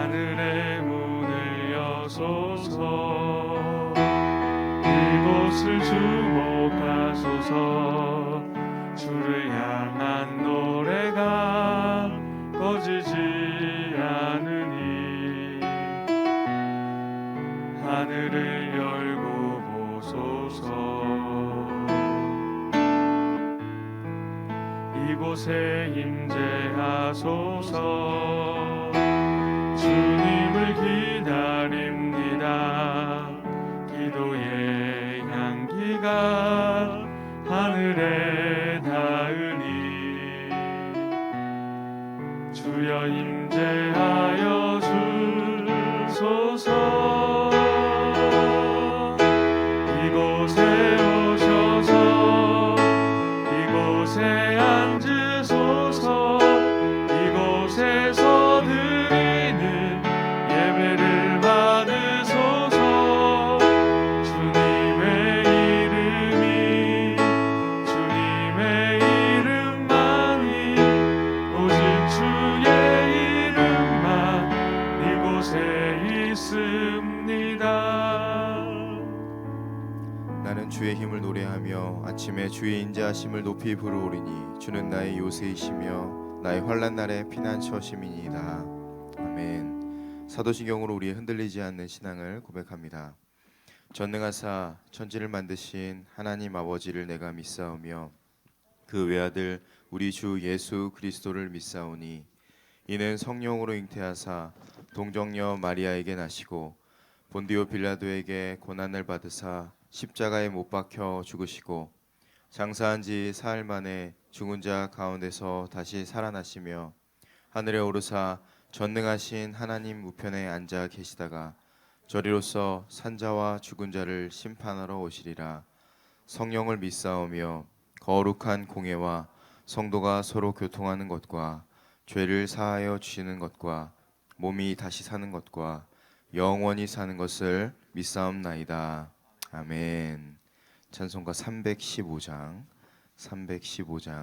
하늘의 문을 여소서. 이곳을 주목하소서. 주를 향한 노래가 꺼지지 않으니 하늘을 열고 보소서. 이곳에 임재하소서. 주님을 기다립니다. 기도의 향기가 하늘에 닿으니 주여 임재하여 주소서. 이곳에 오셔서 이곳에 앉으소서. 이곳에서 드리는 예배를 받으소서. 주님의 이름이 주님의 이름만이 오직 주의 이름만 이곳에 있습니다. 나는 주의 힘을 노래하며 아침에 주의 인자하심을 높이 부르오리니 주는 나의 요새이시며 나의 환난 날의 피난처심이니이다. 아멘. 사도신경으로 우리의 흔들리지 않는 신앙을 고백합니다. 전능하사 천지를 만드신 하나님 아버지를 내가 믿사오며 그 외아들 우리 주 예수 그리스도를 믿사오니 이는 성령으로 잉태하사 동정녀 마리아에게 나시고 본디오 빌라도에게 고난을 받으사 십자가에 못 박혀 죽으시고 장사한 지 사흘 만에 죽은 자 가운데서 다시 살아나시며 하늘에 오르사 전능하신 하나님 우편에 앉아 계시다가 저리로서 산자와 죽은 자를 심판하러 오시리라. 성령을 믿사오며 거룩한 공예와 성도가 서로 교통하는 것과 죄를 사하여 주시는 것과 몸이 다시 사는 것과 영원히 사는 것을 믿사옵나이다. 아멘. 찬송가 315장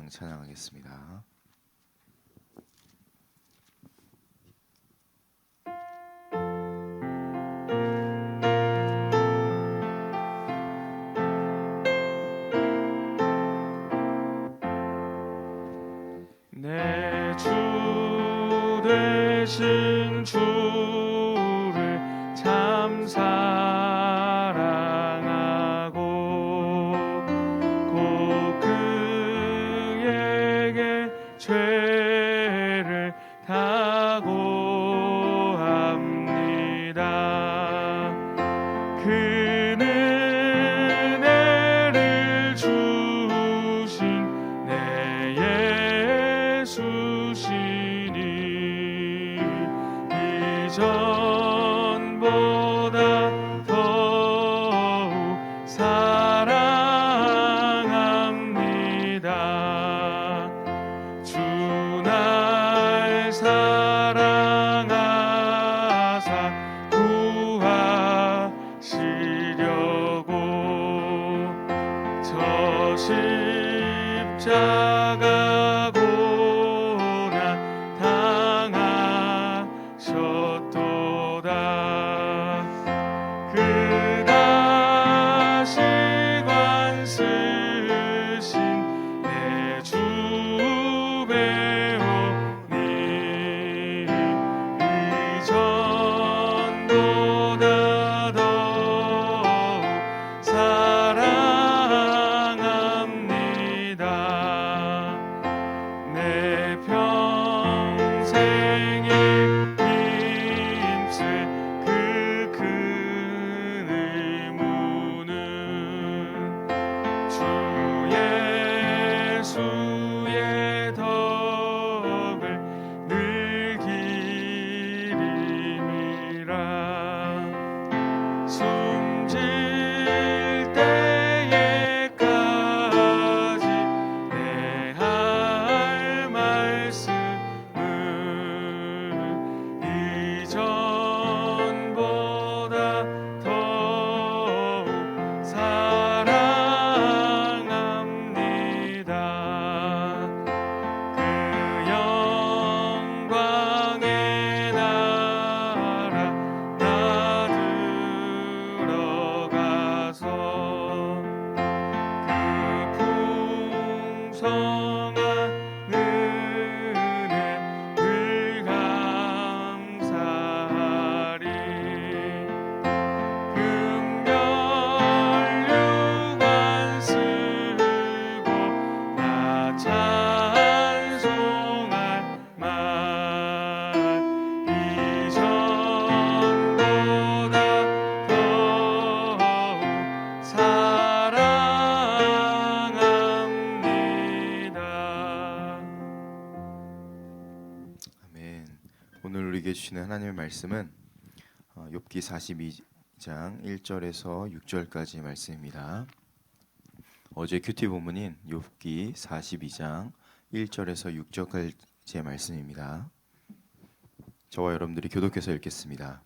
찬양하겠습니다. 내 주 되신 주를 참 사랑하고 곧 그에게 죄를 다고합니다. 그는 은혜를 주신 내 예수시니 이전보다 더욱 사랑합니다. 주 날 사랑하사 구하시려고 저 십자가 고난 오늘 우리에게 주시는 하나님의 말씀은 욥기 42장 1절에서 6절까지 말씀입니다. 어제 큐티 본문인 욥기 42장 1절에서 6절까지의 말씀입니다. 저와 여러분들이 교독해서 읽겠습니다.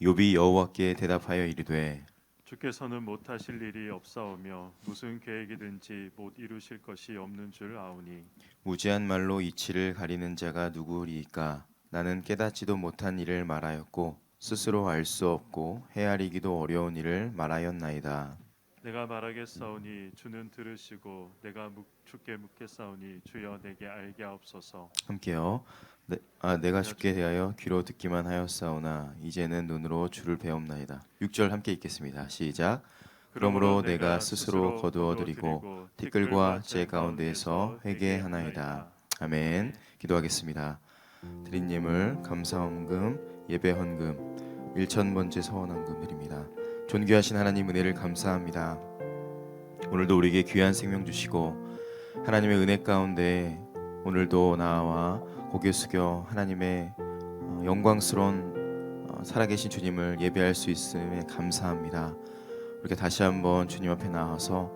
욥이 여호와께 대답하여 이르되 주께서는 못하실 일이 없사오며 무슨 계획이든지 못 이루실 것이 없는 줄 아오니 무지한 말로 이치를 가리는 자가 누구리이까? 나는 깨닫지도 못한 일을 말하였고 스스로 알 수 없고 헤아리기도 어려운 일을 말하였나이다. 내가 말하겠사오니 주는 들으시고 내가 주께 묻겠사오니 주여 내게 알게 하옵소서. 함께요. 내가 주께 대하여 귀로 듣기만 하였사오나 이제는 눈으로 주를 배움나이다. 6절 함께 읽겠습니다. 시작. 그러므로 내가 스스로 거두어 드리고 티끌과 제 가운데에서 회개하나이다. 아멘. 기도하겠습니다. 드린 예물 감사헌금 예배 헌금 1,000번째 서원헌금 드립니다. 존귀하신 하나님 은혜를 감사합니다. 오늘도 우리에게 귀한 생명 주시고 하나님의 은혜 가운데 오늘도 나와 고개 숙여 하나님의 영광스러운 살아계신 주님을 예배할 수 있음에 감사합니다. 우리가 다시 한번 주님 앞에 나와서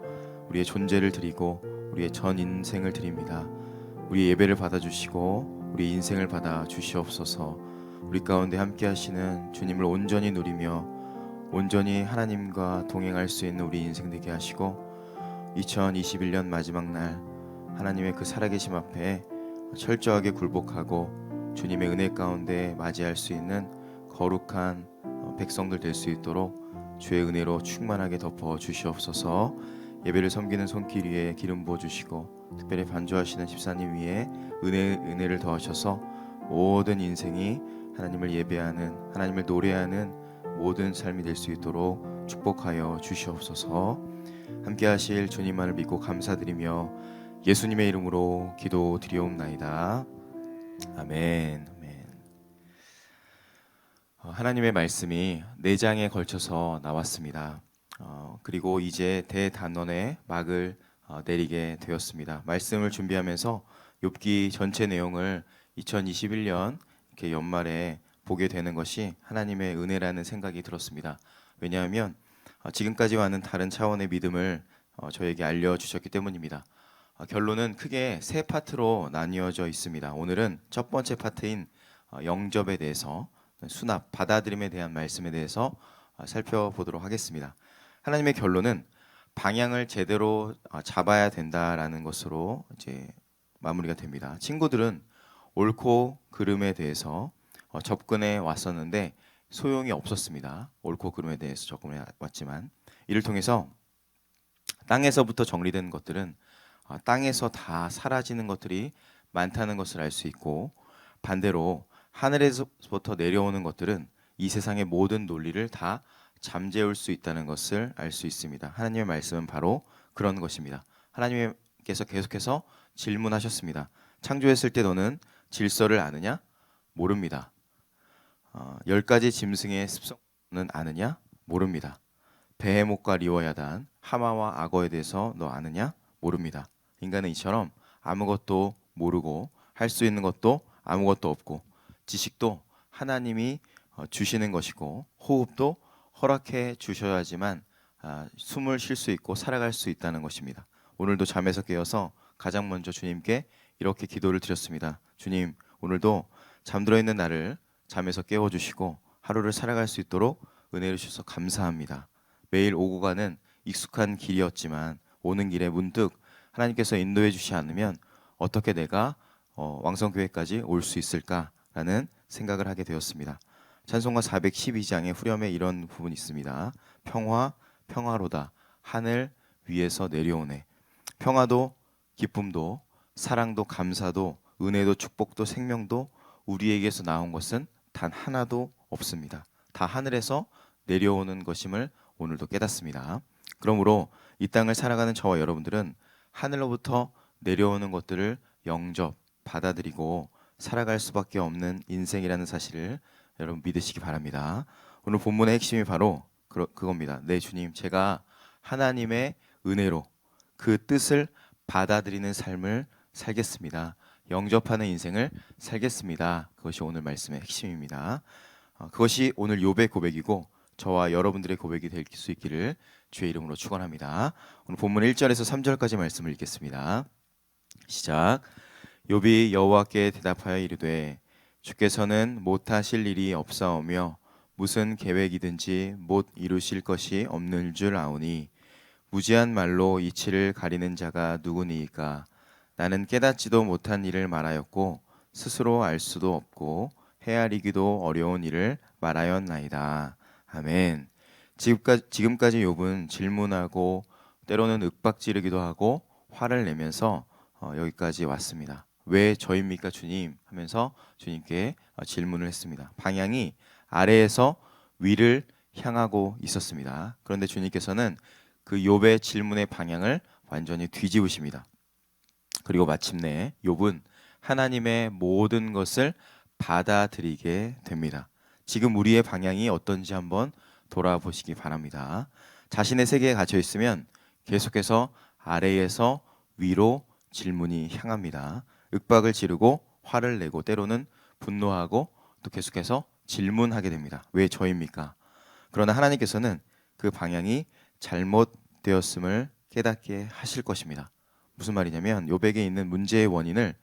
우리의 존재를 드리고 우리의 전 인생을 드립니다. 우리의 예배를 받아주시고 우리 인생을 받아 주시옵소서. 우리 가운데 함께 하시는 주님을 온전히 누리며 온전히 하나님과 동행할 수 있는 우리 인생 되게 하시고 2021년 마지막 날 하나님의 그 살아계심 앞에 철저하게 굴복하고 주님의 은혜 가운데 맞이할 수 있는 거룩한 백성들 될 수 있도록 주의 은혜로 충만하게 덮어 주시옵소서. 예배를 섬기는 손길 위에 기름 부어 주시고 특별히 반주하시는 집사님 위에 은혜를 더하셔서 모든 인생이 하나님을 예배하는 하나님을 노래하는 모든 삶이 될 수 있도록 축복하여 주시옵소서. 함께 하실 주님만을 믿고 감사드리며 예수님의 이름으로 기도드리옵나이다. 아멘. 아멘. 하나님의 말씀이 4장에 걸쳐서 나왔습니다. 그리고 이제 대단원의 막을 내리게 되었습니다. 말씀을 준비하면서 욥기 전체 내용을 2021년 이렇게 연말에 보게 되는 것이 하나님의 은혜라는 생각이 들었습니다. 왜냐하면 지금까지와는 다른 차원의 믿음을 저에게 알려주셨기 때문입니다. 결론은 크게 3파트로 나뉘어져 있습니다. 오늘은 첫 번째 파트인 영접에 대해서 수납, 받아들임에 대한 말씀에 대해서 살펴보도록 하겠습니다. 하나님의 결론은 방향을 제대로 잡아야 된다라는 것으로 이제 마무리가 됩니다. 친구들은 옳고 그름에 대해서 접근해 왔었는데 소용이 없었습니다. 옳고 그름에 대해서 접근해 왔지만 이를 통해서 땅에서부터 정리된 것들은 땅에서 다 사라지는 것들이 많다는 것을 알 수 있고 반대로 하늘에서부터 내려오는 것들은 이 세상의 모든 논리를 다 잠재울 수 있다는 것을 알 수 있습니다. 하나님의 말씀은 바로 그런 것입니다. 하나님께서 계속해서 질문하셨습니다. 창조했을 때 너는 질서를 아느냐? 모릅니다. 10가지 짐승의 습성은 아느냐? 모릅니다. 베헤못과 리워야단, 하마와 악어에 대해서 너 아느냐? 모릅니다. 인간은 이처럼 아무것도 모르고 할 수 있는 것도 아무것도 없고 지식도 하나님이 주시는 것이고 호흡도 허락해 주셔야지만 숨을 쉴 수 있고 살아갈 수 있다는 것입니다. 오늘도 잠에서 깨어서 가장 먼저 주님께 이렇게 기도를 드렸습니다. 주님, 오늘도 잠들어 있는 나를 잠에서 깨워주시고 하루를 살아갈 수 있도록 은혜를 주셔서 감사합니다. 매일 오고 가는 익숙한 길이었지만 오는 길에 문득 하나님께서 인도해 주시지 않으면 어떻게 내가 왕성교회까지 올 수 있을까라는 생각을 하게 되었습니다. 찬송가 412장의 후렴에 이런 부분이 있습니다. 평화, 평화로다. 하늘 위에서 내려오네. 평화도 기쁨도 사랑도 감사도 은혜도 축복도 생명도 우리에게서 나온 것은 단 하나도 없습니다. 다 하늘에서 내려오는 것임을 오늘도 깨닫습니다. 그러므로 이 땅을 살아가는 저와 여러분들은 하늘로부터 내려오는 것들을 영접, 받아들이고 살아갈 수밖에 없는 인생이라는 사실을 여러분 믿으시기 바랍니다. 오늘 본문의 핵심이 바로 그겁니다. 네, 주님, 제가 하나님의 은혜로 그 뜻을 받아들이는 삶을 살겠습니다. 영접하는 인생을 살겠습니다. 그것이 오늘 말씀의 핵심입니다. 그것이 오늘 욥의 고백이고 저와 여러분들의 고백이 될 수 있기를 주의 이름으로 축원합니다. 오늘 본문 1절에서 3절까지 말씀을 읽겠습니다. 시작. 욥이 여호와께 대답하여 이르되 주께서는 못하실 일이 없사오며 무슨 계획이든지 못 이루실 것이 없는 줄 아오니 무지한 말로 이치를 가리는 자가 누구니이까. 나는 깨닫지도 못한 일을 말하였고 스스로 알 수도 없고 헤아리기도 어려운 일을 말하였나이다. 아멘. 지금까지 욥은 질문하고 때로는 윽박지르기도 하고 화를 내면서 여기까지 왔습니다. 왜 저입니까 주님? 하면서 주님께 질문을 했습니다. 방향이 아래에서 위를 향하고 있었습니다. 그런데 주님께서는 그 욥의 질문의 방향을 완전히 뒤집으십니다. 그리고 마침내 욥은 하나님의 모든 것을 받아들이게 됩니다. 지금 우리의 방향이 어떤지 한번 돌아보시기 바랍니다. 자신의 세계에 갇혀 있으면 계속해서 아래에서 위로 질문이 향합니다. 윽박을 지르고 화를 내고 때로는 분노하고 또 계속해서 질문하게 됩니다. 왜 저입니까? 그러나 하나님께서는 그 방향이 잘못되었음을 깨닫게 하실 것입니다. 무슨 말이냐면 욥에게 있는 문제의 원인을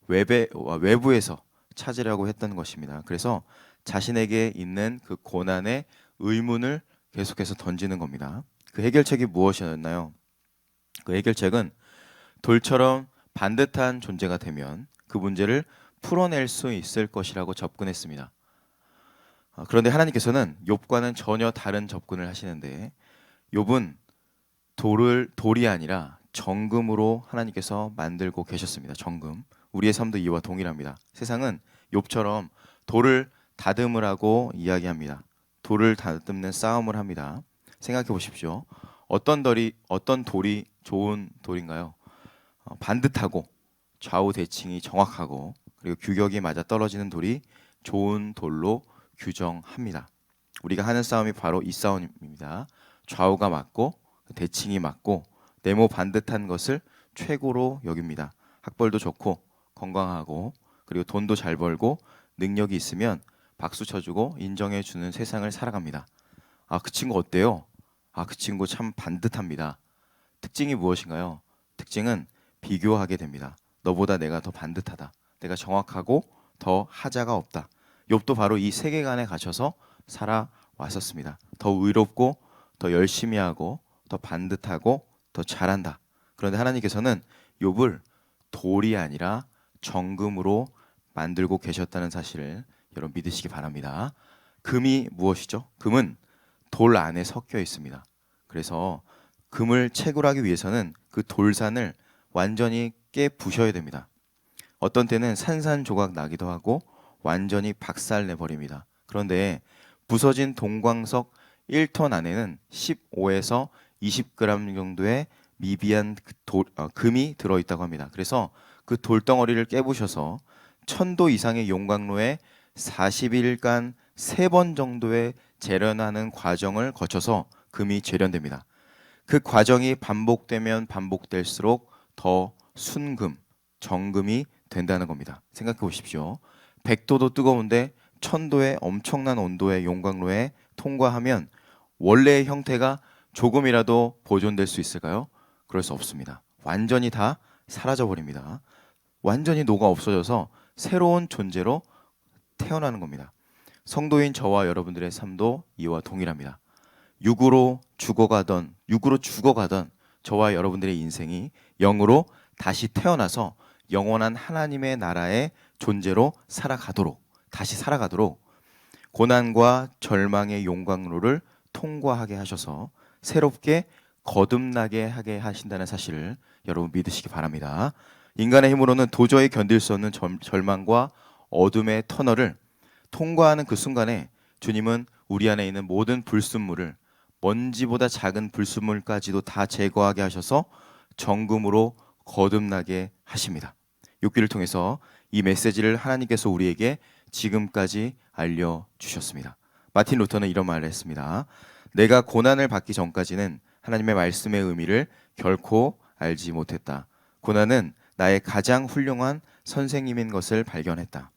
외부에서 찾으려고 했던 것입니다. 그래서 자신에게 있는 그 고난의 의문을 계속해서 던지는 겁니다. 그 해결책이 무엇이었나요? 그 해결책은 돌처럼 반듯한 존재가 되면 그 문제를 풀어낼 수 있을 것이라고 접근했습니다. 그런데 하나님께서는 욥과는 전혀 다른 접근을 하시는데 욥은 돌이 아니라 정금으로 하나님께서 만들고 계셨습니다. 정금. 우리의 삶도 이와 동일합니다. 세상은 욥처럼 돌을 다듬으라고 이야기합니다. 돌을 다듬는 싸움을 합니다. 생각해 보십시오. 어떤 돌이 좋은 돌인가요? 반듯하고 좌우 대칭이 정확하고 그리고 규격이 맞아 떨어지는 돌이 좋은 돌로 규정합니다. 우리가 하는 싸움이 바로 이 싸움입니다. 좌우가 맞고 대칭이 맞고 네모 반듯한 것을 최고로 여깁니다. 학벌도 좋고 건강하고 그리고 돈도 잘 벌고 능력이 있으면 박수 쳐주고 인정해주는 세상을 살아갑니다. 그 친구 어때요? 그 친구 참 반듯합니다. 특징이 무엇인가요? 특징은 비교하게 됩니다. 너보다 내가 더 반듯하다. 내가 정확하고 더 하자가 없다. 욥도 바로 이 세계관에 갇혀서 살아왔었습니다. 더 의롭고 더 열심히 하고 더 반듯하고 더 잘한다. 그런데 하나님께서는 욥을 돌이 아니라 정금으로 만들고 계셨다는 사실을 여러분 믿으시기 바랍니다. 금이 무엇이죠? 금은 돌 안에 섞여 있습니다. 그래서 금을 채굴하기 위해서는 그 돌산을 완전히 깨부셔야 됩니다. 어떤 때는 산산조각 나기도 하고 완전히 박살내버립니다. 그런데 부서진 동광석 1톤 안에는 15에서 20g 정도의 미비한 금이 들어있다고 합니다. 그래서 그 돌덩어리를 깨부셔서 1000도 이상의 용광로에 40일간 3번 정도의 재련하는 과정을 거쳐서 금이 재련됩니다. 그 과정이 반복되면 반복될수록 더 순금, 정금이 된다는 겁니다. 생각해 보십시오. 100도도 뜨거운데 1000도의 엄청난 온도의 용광로에 통과하면 원래의 형태가 조금이라도 보존될 수 있을까요? 그럴 수 없습니다. 완전히 다 사라져버립니다. 완전히 녹아 없어져서 새로운 존재로 태어나는 겁니다. 성도인 저와 여러분들의 삶도 이와 동일합니다. 육으로 죽어가던 저와 여러분들의 인생이 영으로 다시 태어나서 영원한 하나님의 나라의 존재로 다시 살아가도록 고난과 절망의 용광로를 통과하게 하셔서 새롭게 거듭나게 하게 하신다는 사실을 여러분 믿으시기 바랍니다. 인간의 힘으로는 도저히 견딜 수 없는 절망과 어둠의 터널을 통과하는 그 순간에 주님은 우리 안에 있는 모든 불순물을 먼지보다 작은 불순물까지도 다 제거하게 하셔서 정금으로 거듭나게 하십니다. 욥기를 통해서 이 메시지를 하나님께서 우리에게 지금까지 알려주셨습니다. 마틴 루터는 이런 말을 했습니다. 내가 고난을 받기 전까지는 하나님의 말씀의 의미를 결코 알지 못했다. 고난은 나의 가장 훌륭한 선생님인 것을 발견했다.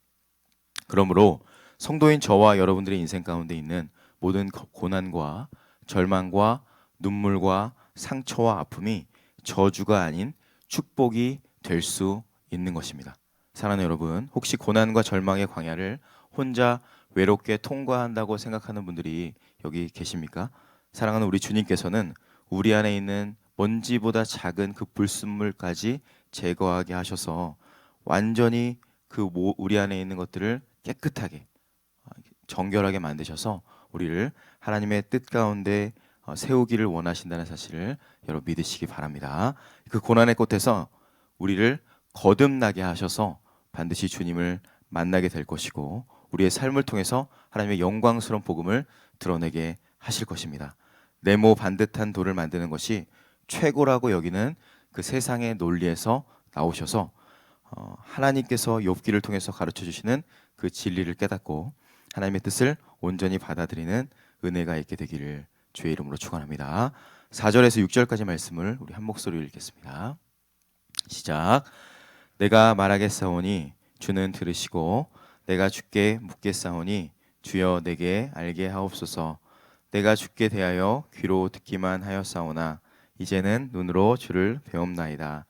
그러므로 성도인 저와 여러분들의 인생 가운데 있는 모든 고난과 절망과 눈물과 상처와 아픔이 저주가 아닌 축복이 될 수 있는 것입니다. 사랑하는 여러분, 혹시 고난과 절망의 광야를 혼자 외롭게 통과한다고 생각하는 분들이 여기 계십니까? 사랑하는 우리 주님께서는 우리 안에 있는 먼지보다 작은 그 불순물까지 제거하게 하셔서 완전히 우리 안에 있는 것들을 깨끗하게 정결하게 만드셔서 우리를 하나님의 뜻 가운데 세우기를 원하신다는 사실을 여러분 믿으시기 바랍니다. 그 고난의 끝에서 우리를 거듭나게 하셔서 반드시 주님을 만나게 될 것이고 우리의 삶을 통해서 하나님의 영광스러운 복음을 드러내게 하실 것입니다. 네모 반듯한 돌을 만드는 것이 최고라고 여기는 그 세상의 논리에서 나오셔서 하나님께서 욥기를 통해서 가르쳐 주시는 그 진리를 깨닫고 하나님의 뜻을 온전히 받아들이는 은혜가 있게 되기를 주의 이름으로 축원합니다. 4절에서 6절까지 말씀을 우리 한 목소리로 읽겠습니다. 시작. 내가 말하겠사오니 주는 들으시고 내가 주께 묻겠사오니 주여 내게 알게 하옵소서. 내가 주께 대하여 귀로 듣기만 하였사오나 이제는 눈으로 주를 배움나이다.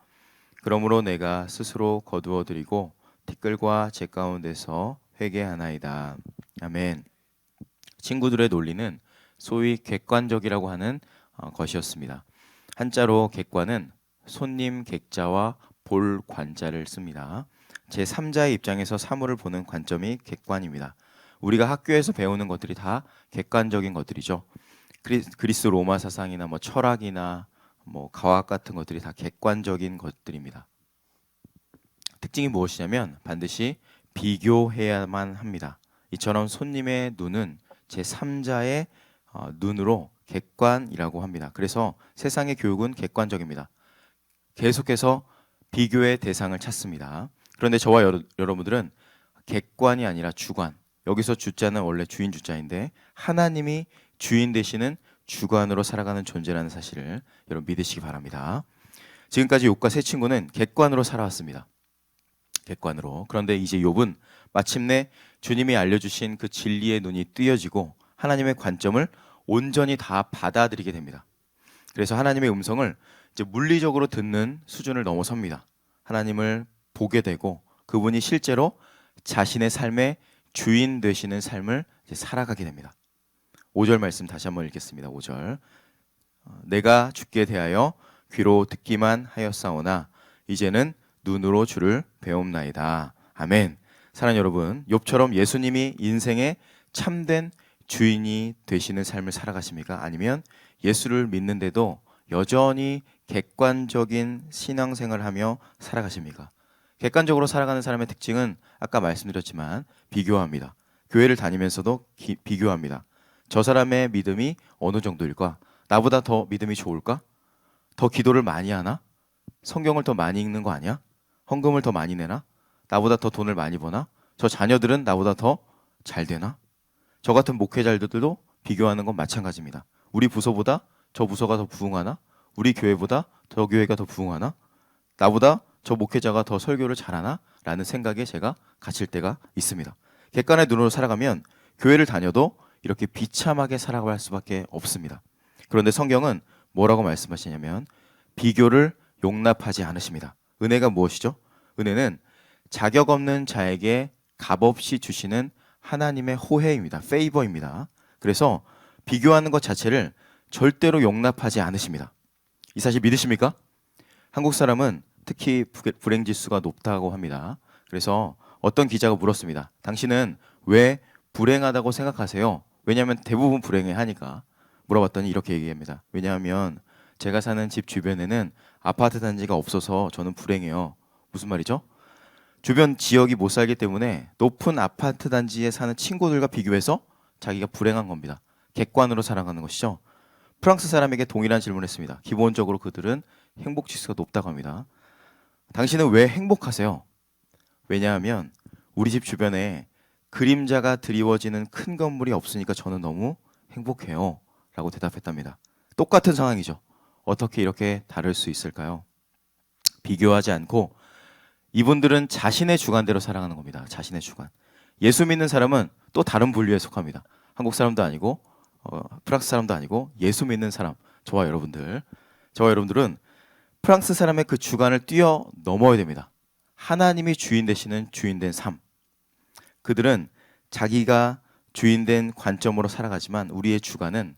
그러므로 내가 스스로 거두어 드리고 티끌과 재 가운데서 회개하나이다. 아멘. 친구들의 논리는 소위 객관적이라고 하는 것이었습니다. 한자로 객관은 손님 객자와 볼 관자를 씁니다. 제3자의 입장에서 사물을 보는 관점이 객관입니다. 우리가 학교에서 배우는 것들이 다 객관적인 것들이죠. 그리스 로마 사상이나 철학이나 과학 같은 것들이 다 객관적인 것들입니다. 특징이 무엇이냐면 반드시 비교해야만 합니다. 이처럼 손님의 눈은 제3자의 눈으로 객관이라고 합니다. 그래서 세상의 교육은 객관적입니다. 계속해서 비교의 대상을 찾습니다. 그런데 저와 여러분들은 객관이 아니라 주관, 여기서 주자는 원래 주인 주자인데 하나님이 주인 되시는 주관으로 살아가는 존재라는 사실을 여러분 믿으시기 바랍니다. 지금까지 욥과 세 친구는 객관으로 살아왔습니다. 객관으로. 그런데 이제 욥은 마침내 주님이 알려주신 그 진리의 눈이 뜨여지고 하나님의 관점을 온전히 다 받아들이게 됩니다. 그래서 하나님의 음성을 이제 물리적으로 듣는 수준을 넘어섭니다. 하나님을 보게 되고 그분이 실제로 자신의 삶의 주인 되시는 삶을 이제 살아가게 됩니다. 5절 말씀 다시 한번 읽겠습니다. 5절. 내가 주께 대하여 귀로 듣기만 하였사오나 이제는 눈으로 주를 배움나이다. 아멘. 사랑하는 여러분, 욥처럼 예수님이 인생의 참된 주인이 되시는 삶을 살아가십니까? 아니면 예수를 믿는데도 여전히 객관적인 신앙생활을 하며 살아가십니까? 객관적으로 살아가는 사람의 특징은 아까 말씀드렸지만 비교합니다. 교회를 다니면서도 비교합니다. 저 사람의 믿음이 어느 정도일까? 나보다 더 믿음이 좋을까? 더 기도를 많이 하나? 성경을 더 많이 읽는 거 아니야? 헌금을 더 많이 내나? 나보다 더 돈을 많이 버나? 저 자녀들은 나보다 더 잘 되나? 저 같은 목회자들도 비교하는 건 마찬가지입니다. 우리 부서보다 저 부서가 더 부흥하나? 우리 교회보다 저 교회가 더 부흥하나? 나보다 저 목회자가 더 설교를 잘하나? 라는 생각에 제가 갇힐 때가 있습니다. 객관의 눈으로 살아가면 교회를 다녀도 이렇게 비참하게 살아갈 수밖에 없습니다. 그런데 성경은 뭐라고 말씀하시냐면 비교를 용납하지 않으십니다. 은혜가 무엇이죠? 은혜는 자격 없는 자에게 값없이 주시는 하나님의 호혜입니다. 페이버입니다. 그래서 비교하는 것 자체를 절대로 용납하지 않으십니다. 이 사실 믿으십니까? 한국 사람은 특히 불행지수가 높다고 합니다. 그래서 어떤 기자가 물었습니다. 당신은 왜 불행하다고 생각하세요? 왜냐하면 대부분 불행해 하니까. 물어봤더니 이렇게 얘기합니다. 왜냐하면 제가 사는 집 주변에는 아파트 단지가 없어서 저는 불행해요. 무슨 말이죠? 주변 지역이 못 살기 때문에 높은 아파트 단지에 사는 친구들과 비교해서 자기가 불행한 겁니다. 객관으로 살아가는 것이죠. 프랑스 사람에게 동일한 질문을 했습니다. 기본적으로 그들은 행복 지수가 높다고 합니다. 당신은 왜 행복하세요? 왜냐하면 우리 집 주변에 그림자가 드리워지는 큰 건물이 없으니까 저는 너무 행복해요. 라고 대답했답니다. 똑같은 상황이죠. 어떻게 이렇게 다를 수 있을까요? 비교하지 않고 이분들은 자신의 주관대로 살아가는 겁니다. 자신의 주관. 예수 믿는 사람은 또 다른 분류에 속합니다. 한국 사람도 아니고 프랑스 사람도 아니고 예수 믿는 사람, 저와 여러분들은 프랑스 사람의 그 주관을 뛰어넘어야 됩니다. 하나님이 주인 되시는 주인된 삶. 그들은 자기가 주인된 관점으로 살아가지만 우리의 주관은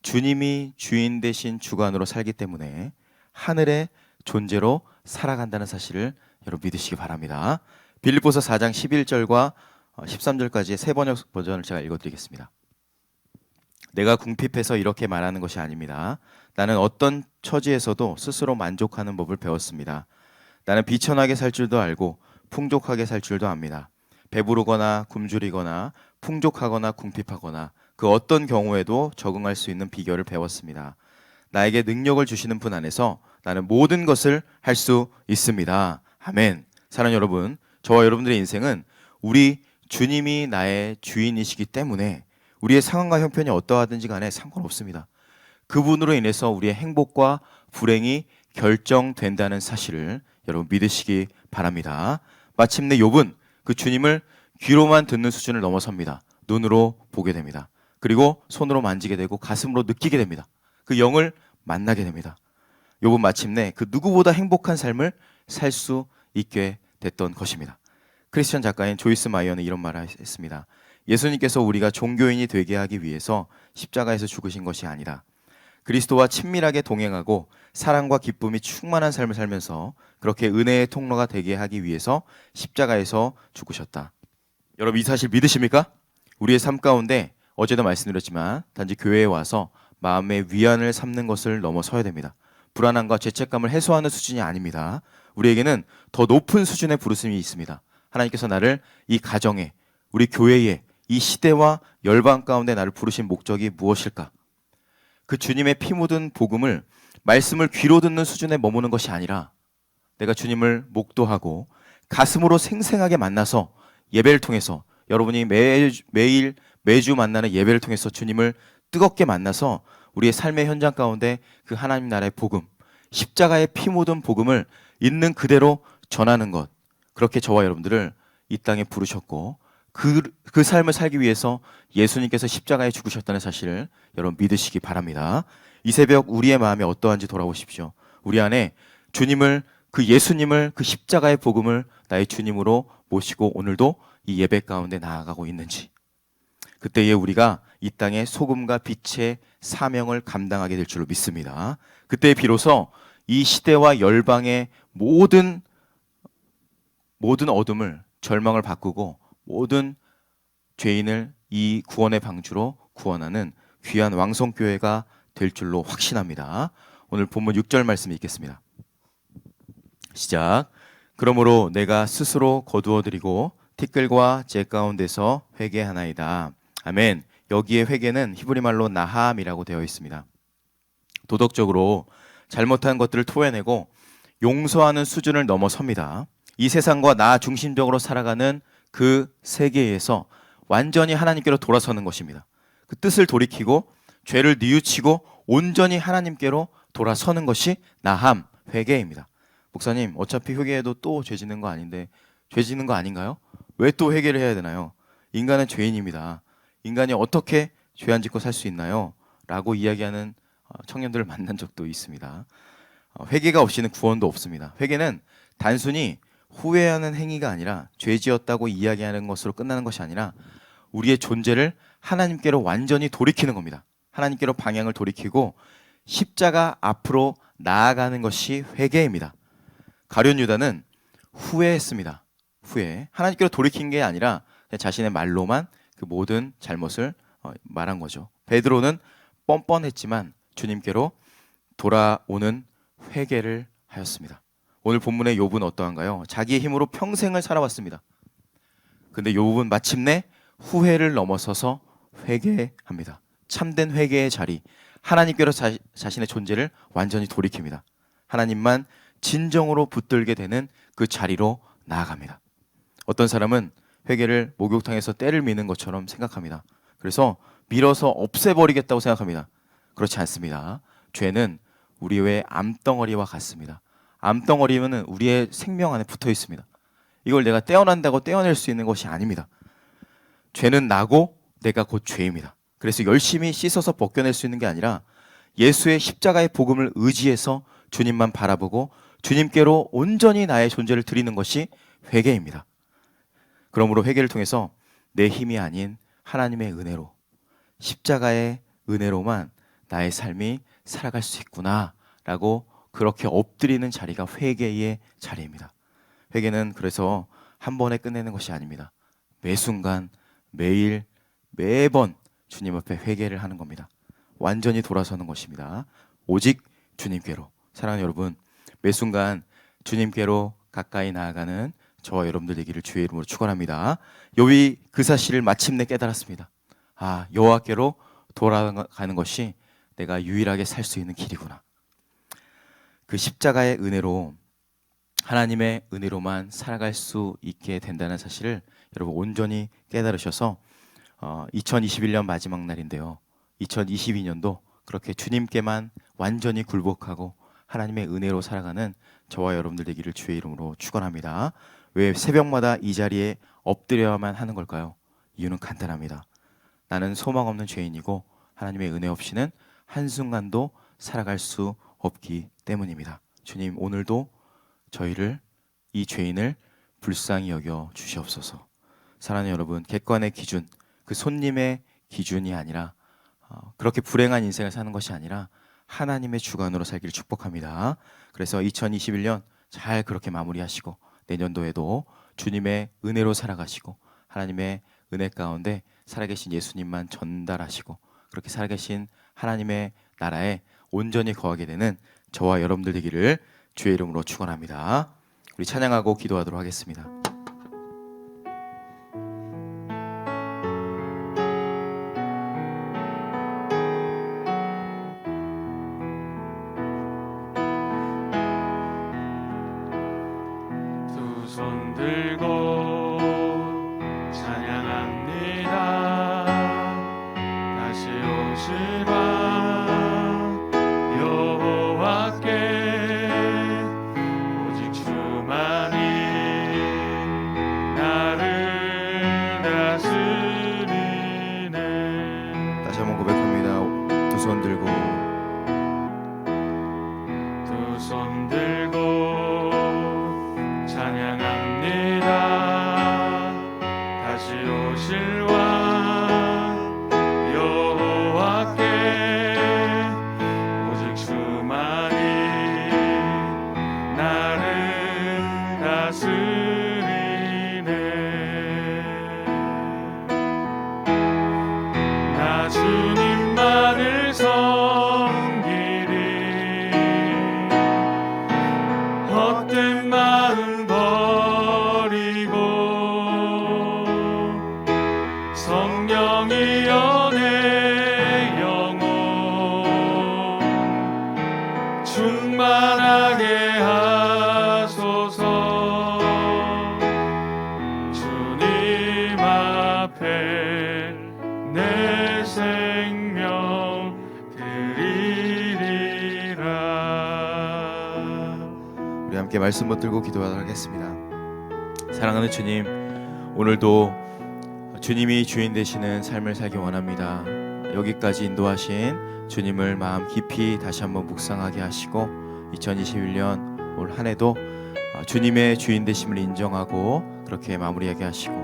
주님이 주인 되신 주관으로 살기 때문에 하늘의 존재로 살아간다는 사실을 여러분 믿으시기 바랍니다. 빌립보서 4장 11절과 13절까지의 세 번역 버전을 제가 읽어드리겠습니다. 내가 궁핍해서 이렇게 말하는 것이 아닙니다. 나는 어떤 처지에서도 스스로 만족하는 법을 배웠습니다. 나는 비천하게 살 줄도 알고 풍족하게 살 줄도 압니다. 배부르거나 굶주리거나 풍족하거나 궁핍하거나 그 어떤 경우에도 적응할 수 있는 비결을 배웠습니다. 나에게 능력을 주시는 분 안에서 나는 모든 것을 할 수 있습니다. 아멘. 사랑하는 여러분, 저와 여러분들의 인생은 우리 주님이 나의 주인이시기 때문에 우리의 상황과 형편이 어떠하든지 간에 상관없습니다. 그분으로 인해서 우리의 행복과 불행이 결정된다는 사실을 여러분 믿으시기 바랍니다. 마침내 욥은 그 주님을 귀로만 듣는 수준을 넘어섭니다. 눈으로 보게 됩니다. 그리고 손으로 만지게 되고 가슴으로 느끼게 됩니다. 그 영을 만나게 됩니다. 욥은 마침내 그 누구보다 행복한 삶을 살 수 있게 됐던 것입니다. 크리스천 작가인 조이스 마이어는 이런 말을 했습니다. 예수님께서 우리가 종교인이 되게 하기 위해서 십자가에서 죽으신 것이 아니라 그리스도와 친밀하게 동행하고 사랑과 기쁨이 충만한 삶을 살면서 그렇게 은혜의 통로가 되게 하기 위해서 십자가에서 죽으셨다. 여러분 이 사실 믿으십니까? 우리의 삶 가운데 어제도 말씀드렸지만 단지 교회에 와서 마음의 위안을 삼는 것을 넘어서야 됩니다. 불안함과 죄책감을 해소하는 수준이 아닙니다. 우리에게는 더 높은 수준의 부르심이 있습니다. 하나님께서 나를 이 가정에, 우리 교회에, 이 시대와 열방 가운데 나를 부르신 목적이 무엇일까? 그 주님의 피 묻은 복음을, 말씀을 귀로 듣는 수준에 머무는 것이 아니라 내가 주님을 목도하고 가슴으로 생생하게 만나서 예배를 통해서, 여러분이 매주 만나는 예배를 통해서 주님을 뜨겁게 만나서 우리의 삶의 현장 가운데 그 하나님 나라의 복음, 십자가의 피 묻은 복음을 있는 그대로 전하는 것, 그렇게 저와 여러분들을 이 땅에 부르셨고 그 삶을 살기 위해서 예수님께서 십자가에 죽으셨다는 사실을 여러분 믿으시기 바랍니다. 이 새벽 우리의 마음이 어떠한지 돌아보십시오. 우리 안에 주님을, 그 예수님을, 그 십자가의 복음을 나의 주님으로 모시고 오늘도 이 예배 가운데 나아가고 있는지, 그때에 우리가 이 땅의 소금과 빛의 사명을 감당하게 될 줄로 믿습니다. 그때 비로소 이 시대와 열방의 모든 어둠을, 절망을 바꾸고 모든 죄인을 이 구원의 방주로 구원하는 귀한 왕성교회가 될 줄로 확신합니다. 오늘 본문 6절 말씀 읽겠습니다. 시작. 그러므로 내가 스스로 거두어드리고 티끌과 재 가운데서 회개하나이다. 아멘. 여기에 회개는 히브리 말로 나함이라고 되어 있습니다. 도덕적으로 잘못한 것들을 토해내고 용서하는 수준을 넘어섭니다. 이 세상과 나 중심적으로 살아가는 그 세계에서 완전히 하나님께로 돌아서는 것입니다. 그 뜻을 돌이키고 죄를 뉘우치고 온전히 하나님께로 돌아서는 것이 나함, 회개입니다. 목사님, 어차피 회개해도 또 죄 짓는 거 아닌데 죄 짓는 거 아닌가요? 왜 또 회개를 해야 되나요? 인간은 죄인입니다. 인간이 어떻게 죄 안 짓고 살 수 있나요? 라고 이야기하는 청년들을 만난 적도 있습니다. 회개가 없이는 구원도 없습니다. 회개는 단순히 후회하는 행위가 아니라 죄 지었다고 이야기하는 것으로 끝나는 것이 아니라 우리의 존재를 하나님께로 완전히 돌이키는 겁니다. 하나님께로 방향을 돌이키고 십자가 앞으로 나아가는 것이 회개입니다. 가룟 유다는 후회했습니다. 후회. 하나님께로 돌이킨 게 아니라 자신의 말로만 그 모든 잘못을 말한 거죠. 베드로는 뻔뻔했지만 주님께로 돌아오는 회개를 하였습니다. 오늘 본문의 욥은 어떠한가요? 자기의 힘으로 평생을 살아왔습니다. 근데 욥은 마침내 후회를 넘어서서 회개합니다. 참된 회개의 자리, 하나님께로 자신의 존재를 완전히 돌이킵니다. 하나님만 진정으로 붙들게 되는 그 자리로 나아갑니다. 어떤 사람은 회개를 목욕탕에서 때를 미는 것처럼 생각합니다. 그래서 밀어서 없애버리겠다고 생각합니다. 그렇지 않습니다. 죄는 우리의 암덩어리와 같습니다. 암덩어리는 우리의 생명 안에 붙어 있습니다. 이걸 내가 떼어난다고 떼어낼 수 있는 것이 아닙니다. 죄는 나고 내가 곧 죄입니다. 그래서 열심히 씻어서 벗겨낼 수 있는 게 아니라 예수의 십자가의 복음을 의지해서 주님만 바라보고 주님께로 온전히 나의 존재를 드리는 것이 회개입니다. 그러므로 회개를 통해서 내 힘이 아닌 하나님의 은혜로, 십자가의 은혜로만 나의 삶이 살아갈 수 있구나 라고 그렇게 엎드리는 자리가 회개의 자리입니다. 회개는 그래서 한 번에 끝내는 것이 아닙니다. 매 순간, 매일, 매번 주님 앞에 회개를 하는 겁니다. 완전히 돌아서는 것입니다. 오직 주님께로. 사랑하는 여러분, 매 순간 주님께로 가까이 나아가는 저와 여러분들 되기를 주의 이름으로 축원합니다. 욥이 그 사실을 마침내 깨달았습니다. 아, 여호와께로 돌아가는 것이 내가 유일하게 살 수 있는 길이구나. 그 십자가의 은혜로, 하나님의 은혜로만 살아갈 수 있게 된다는 사실을 여러분 온전히 깨달으셔서 2021년 마지막 날인데요, 2022년도 그렇게 주님께만 완전히 굴복하고 하나님의 은혜로 살아가는 저와 여러분들 되기를 주의 이름으로 축원합니다. 왜 새벽마다 이 자리에 엎드려야만 하는 걸까요? 이유는 간단합니다. 나는 소망 없는 죄인이고 하나님의 은혜 없이는 한순간도 살아갈 수 없기 때문입니다. 주님, 오늘도 저희를, 이 죄인을 불쌍히 여겨 주시옵소서. 사랑하는 여러분, 객관의 기준, 그 손님의 기준이 아니라 그렇게 불행한 인생을 사는 것이 아니라 하나님의 주관으로 살기를 축복합니다. 그래서 2021년 잘 그렇게 마무리하시고 내년도에도 주님의 은혜로 살아가시고 하나님의 은혜 가운데 살아계신 예수님만 전달하시고 그렇게 살아계신 하나님의 나라에 온전히 거하게 되는 저와 여러분들 되기를 주의 이름으로 축원합니다. 우리 찬양하고 기도하도록 하겠습니다. 두 손 들고 찬양합니다. 다시 오시라 여호와께 오직 주만이 나를 다스리네. 다시 한번 고백합니다. 두 손 들고 두 손 들고 찬양합니다. 다시 오실 왕 여호와께 오직 주만이 나를 다스리네. 나 주님만을 섬기리. 헛된 마음 버리고 성령이여 내 영혼 충만하게 하소서. 주님 앞에 내 생명 드리리라. 우리 함께 말씀 붙들고 기도하도록 하겠습니다. 사랑하는 주님, 오늘도 주님이 주인 되시는 삶을 살기 원합니다. 여기까지 인도하신 주님을 마음 깊이 다시 한번 묵상하게 하시고 2021년 올 한 해도 주님의 주인 되심을 인정하고 그렇게 마무리하게 하시고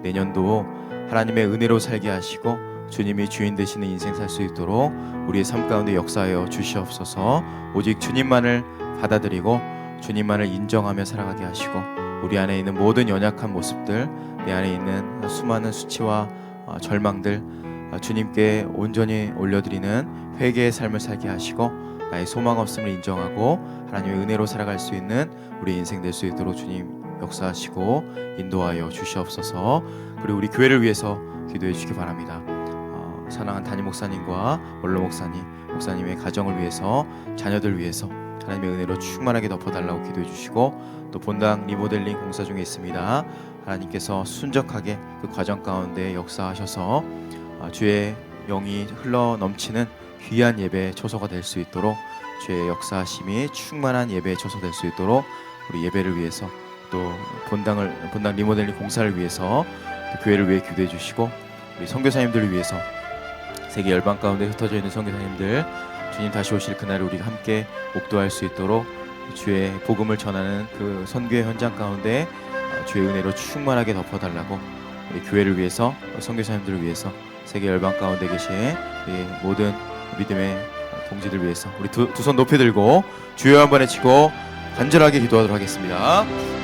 내년도 하나님의 은혜로 살게 하시고 주님이 주인 되시는 인생 살 수 있도록 우리의 삶 가운데 역사하여 주시옵소서. 오직 주님만을 받아들이고 주님만을 인정하며 살아가게 하시고 우리 안에 있는 모든 연약한 모습들, 내 안에 있는 수많은 수치와 절망들 주님께 온전히 올려드리는 회개의 삶을 살게 하시고 나의 소망 없음을 인정하고 하나님의 은혜로 살아갈 수 있는 우리 인생 될 수 있도록 주님 역사하시고 인도하여 주시옵소서. 그리고 우리 교회를 위해서 기도해 주시기 바랍니다. 사랑하는 담임 목사님과 원로 목사님의 가정을 위해서, 자녀들 위해서 하나님의 은혜로 충만하게 덮어달라고 기도해 주시고 또 본당 리모델링 공사 중에 있습니다. 하나님께서 순적하게 그 과정 가운데 역사하셔서 주의 영이 흘러 넘치는 귀한 예배 초소가 될 수 있도록 주의 역사하심이 충만한 예배 초소 될 수 있도록 우리 예배를 위해서 또 본당 리모델링 공사를 위해서 또 교회를 위해 기도해 주시고 우리 선교사님들을 위해서 세계 열방 가운데 흩어져 있는 선교사님들 주님 다시 오실 그날을 우리가 함께 목도할 수 있도록 주의 복음을 전하는 그 선교의 현장 가운데 주의 은혜로 충만하게 덮어달라고 우리 교회를 위해서 선교사님들을 위해서 세계 열방 가운데 계신 우리 모든 믿음의 동지들 위해서 우리 두 손 높이 들고 주여 한번 외치고 간절하게 기도하도록 하겠습니다.